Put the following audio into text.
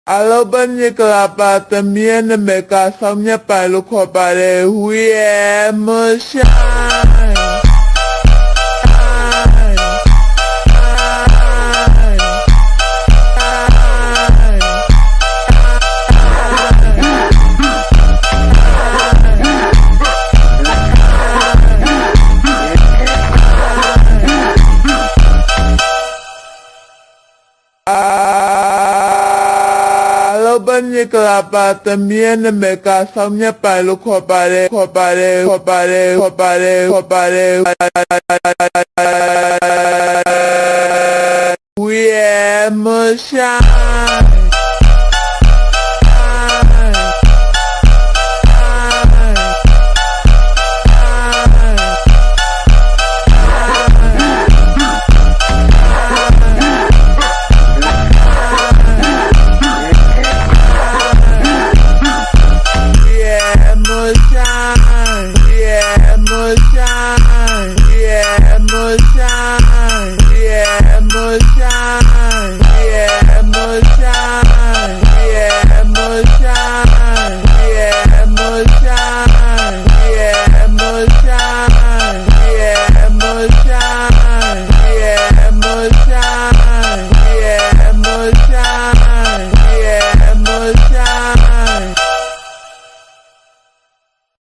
Alo bên như là bà tầm miên nên mẹ cả xong nhé bà lúc khỏi bà để huy em mơ shine. Bên như là bà tầm miên nên mẹ cả xong nhé bà lúc khỏi bà để huy em mơ shine.